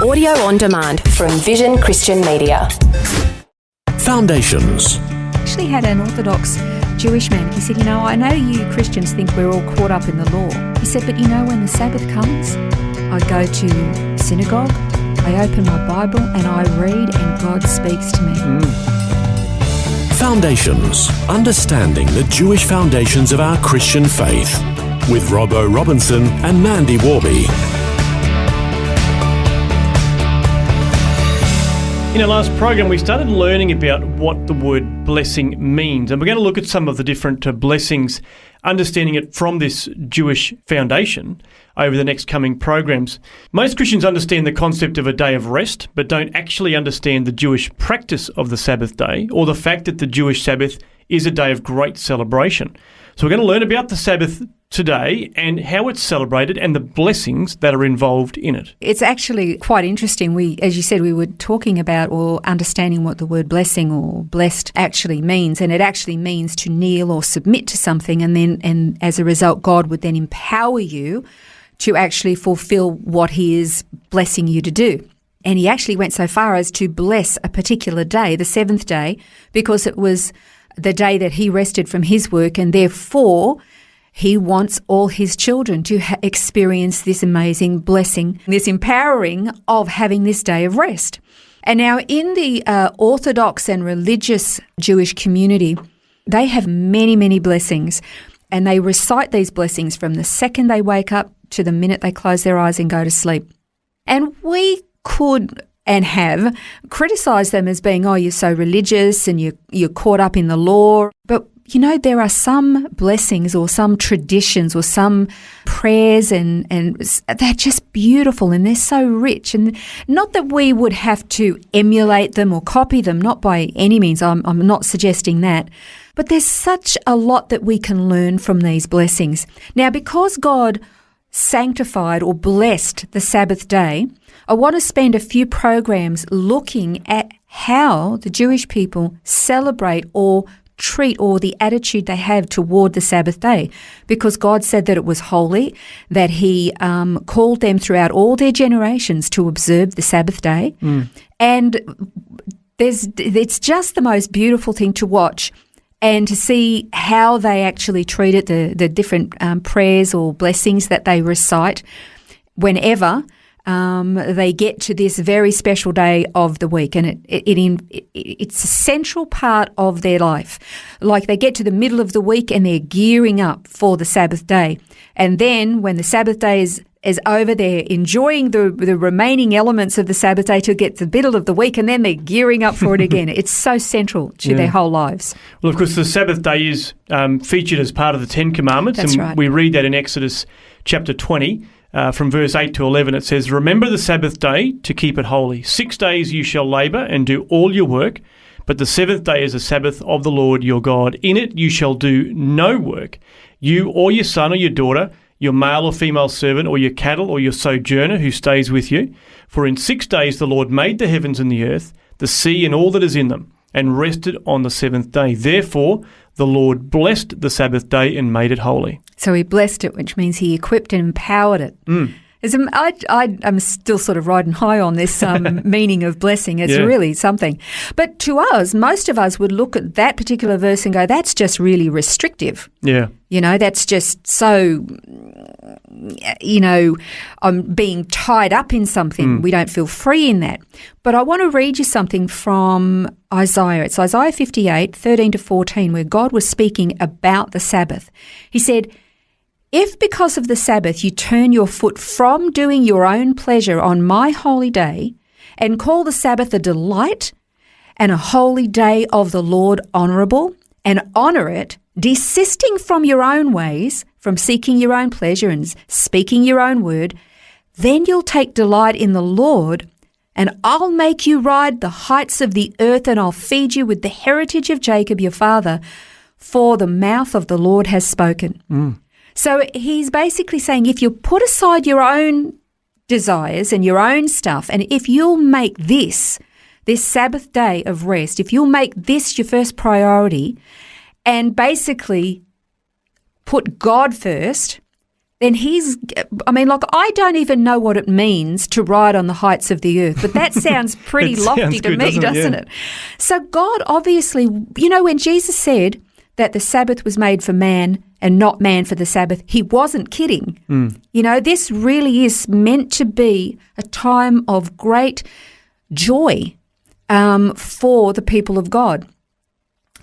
Audio on demand from Vision Christian Media. Foundations. I actually had an Orthodox Jewish man. He said, I know you Christians think we're all caught up in the law. He said, but when the Sabbath comes, I go to synagogue, I open my Bible and I read and God speaks to me. Foundations. Understanding the Jewish foundations of our Christian faith. With Robbo Robinson and Mandy Warby. In our last program, we started learning about what the word blessing means, and we're going to look at some of the different blessings, understanding it from this Jewish foundation over the next coming programs. Most Christians understand the concept of a day of rest, but don't actually understand the Jewish practice of the Sabbath day, or the fact that the Jewish Sabbath is a day of great celebration. So we're going to learn about the Sabbath today and how it's celebrated and the blessings that are involved in it. It's actually quite interesting. As you said, we were talking about or understanding what the word blessing or blessed actually means, and it actually means to kneel or submit to something, and as a result, God would then empower you to actually fulfill what He is blessing you to do. And He actually went so far as to bless a particular day, the seventh day, because it was the day that He rested from His work, and therefore He wants all His children to experience this amazing blessing, this empowering of having this day of rest. And now in the Orthodox and religious Jewish community, they have many, many blessings, and they recite these blessings from the second they wake up to the minute they close their eyes and go to sleep. And we could and have criticised them as being, you're so religious and you're caught up in the law. But, there are some blessings or some traditions or some prayers and they're just beautiful and they're so rich. And not that we would have to emulate them or copy them, not by any means. I'm not suggesting that. But there's such a lot that we can learn from these blessings. Now, because God sanctified or blessed the Sabbath day, I want to spend a few programs looking at how the Jewish people celebrate or treat, or the attitude they have toward the Sabbath day, because God said that it was holy, that He called them throughout all their generations to observe the Sabbath day. And it's just the most beautiful thing to watch and to see how they actually treat it, the different prayers or blessings that they recite whenever they get to this very special day of the week, and it's a central part of their life. Like they get to the middle of the week and they're gearing up for the Sabbath day, and then when the Sabbath day is over, they're enjoying the remaining elements of the Sabbath day to get to the middle of the week, and then they're gearing up for it again. It's so central to their whole lives. Well, of course, the Sabbath day is featured as part of the Ten Commandments. That's and right. We read that in Exodus chapter 20. From verse 8 to 11, it says, "Remember the Sabbath day to keep it holy. 6 days you shall labour and do all your work, but the seventh day is a Sabbath of the Lord your God. In it you shall do no work, you or your son or your daughter, your male or female servant, or your cattle, or your sojourner who stays with you. For in 6 days the Lord made the heavens and the earth, the sea and all that is in them, and rested on the seventh day. Therefore the Lord blessed the Sabbath day and made it holy." So He blessed it, which means He equipped and empowered it. I'm still sort of riding high on this meaning of blessing. It's really something. But to us, most of us would look at that particular verse and go, that's just really restrictive. Yeah. That's just so, I'm being tied up in something. We don't feel free in that. But I want to read you something from Isaiah. It's Isaiah 58, 13 to 14, where God was speaking about the Sabbath. He said, "If because of the Sabbath you turn your foot from doing your own pleasure on my holy day and call the Sabbath a delight and a holy day of the Lord honourable, and honour it, desisting from your own ways, from seeking your own pleasure and speaking your own word, then you'll take delight in the Lord, and I'll make you ride the heights of the earth, and I'll feed you with the heritage of Jacob your father, for the mouth of the Lord has spoken." So He's basically saying, if you put aside your own desires and your own stuff, and if you'll make this Sabbath day of rest, if you'll make this your first priority and basically put God first, then I don't even know what it means to ride on the heights of the earth, but that sounds pretty lofty to me, doesn't it? So God obviously, when Jesus said that the Sabbath was made for man and not man for the Sabbath, he wasn't kidding. This really is meant to be a time of great joy for the people of God.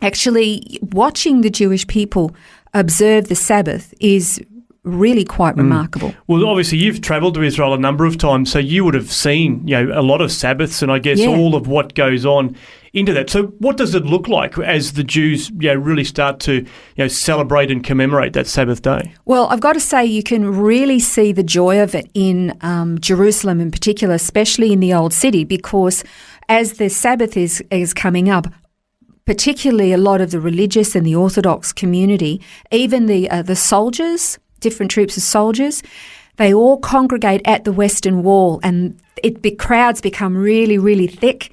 Actually, watching the Jewish people observe the Sabbath is really quite remarkable. Well, obviously, you've travelled to Israel a number of times, so you would have seen, a lot of Sabbaths, and I guess all of what goes on into that. So, what does it look like as the Jews, really start to, celebrate and commemorate that Sabbath day? Well, I've got to say, you can really see the joy of it in Jerusalem, in particular, especially in the Old City, because as the Sabbath is coming up, particularly a lot of the religious and the Orthodox community, even the soldiers, different troops of soldiers, they all congregate at the Western Wall, and crowds become really, really thick.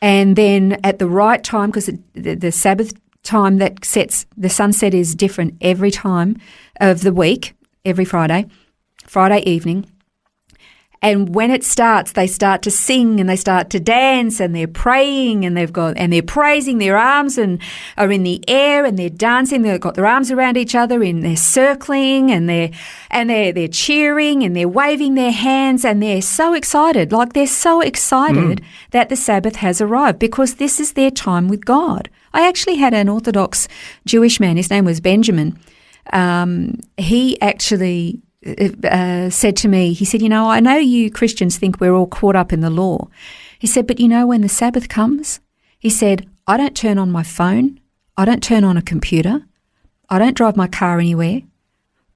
And then at the right time, because the Sabbath time that sets the sunset is different every time of the week, every Friday evening. And when it starts, they start to sing and they start to dance, and they're praying, and they're praising. Their arms and are in the air, and they're dancing. They've got their arms around each other, and they're circling, and they're cheering, and they're waving their hands, and they're so excited. They're so excited that the Sabbath has arrived, because this is their time with God. I actually had an Orthodox Jewish man. His name was Benjamin. He actually said to me, he said, I know you Christians think we're all caught up in the law. He said, but when the Sabbath comes, he said, I don't turn on my phone. I don't turn on a computer. I don't drive my car anywhere.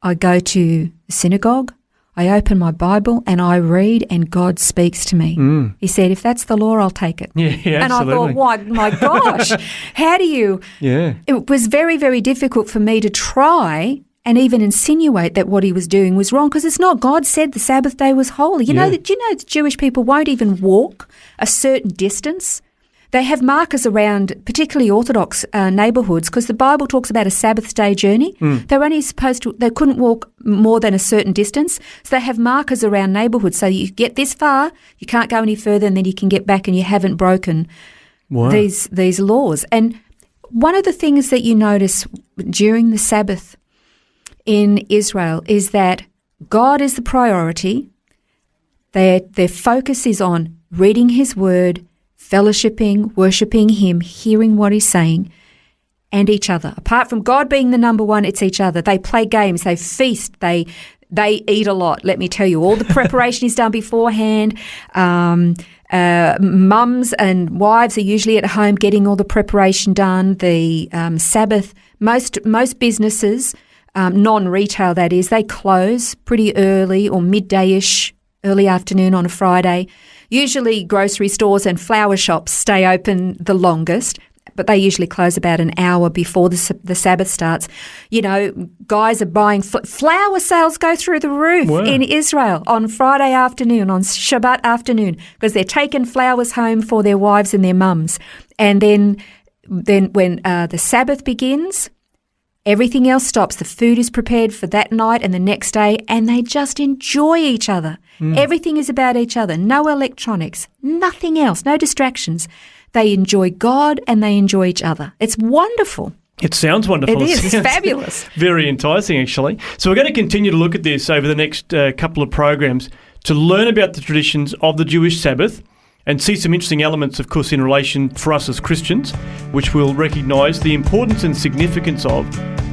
I go to the synagogue. I open my Bible and I read, and God speaks to me. He said, if that's the law, I'll take it. Yeah, and absolutely. I thought, why, my gosh, how do you? Yeah. It was very, very difficult for me to try and even insinuate that what he was doing was wrong, because it's not. God said the Sabbath day was holy. Do you know that Jewish people won't even walk a certain distance? They have markers around, particularly Orthodox neighbourhoods, because the Bible talks about a Sabbath day journey. They're only they couldn't walk more than a certain distance. So they have markers around neighbourhoods. So you get this far, you can't go any further, and then you can get back and you haven't broken these laws. And one of the things that you notice during the Sabbath in Israel is that God is the priority. Their focus is on reading his word, fellowshipping, worshipping him, hearing what he's saying, and each other. Apart from God being the number one, it's each other. They play games, they feast, they eat a lot, let me tell you. All the preparation is done beforehand. Mums and wives are usually at home getting all the preparation done. The Sabbath, most businesses, non-retail that is, they close pretty early or midday-ish, early afternoon on a Friday. Usually grocery stores and flower shops stay open the longest, but they usually close about an hour before the Sabbath starts. Guys are buying flower sales go through the roof in Israel on Friday afternoon, on Shabbat afternoon, because they're taking flowers home for their wives and their mums. And then when the Sabbath begins, everything else stops. The food is prepared for that night and the next day, and they just enjoy each other. Everything is about each other. No electronics, nothing else, no distractions. They enjoy God and they enjoy each other. It's wonderful. It sounds wonderful. It is. It's fabulous. Very enticing, actually. So we're going to continue to look at this over the next couple of programs to learn about the traditions of the Jewish Sabbath and see some interesting elements, of course, in relation for us as Christians, which we'll recognise the importance and significance of,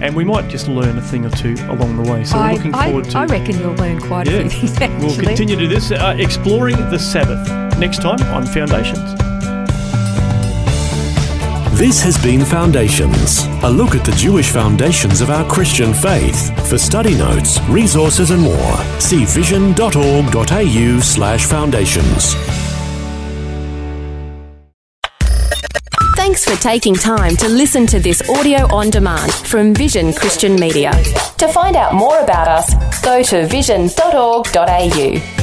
and we might just learn a thing or two along the way. So we're looking forward to... I reckon you'll learn quite a few things, actually. We'll continue to do this, exploring the Sabbath, next time on Foundations. This has been Foundations, a look at the Jewish foundations of our Christian faith. For study notes, resources and more, see vision.org.au/foundations. Thanks for taking time to listen to this audio on demand from Vision Christian Media. To find out more about us, go to vision.org.au.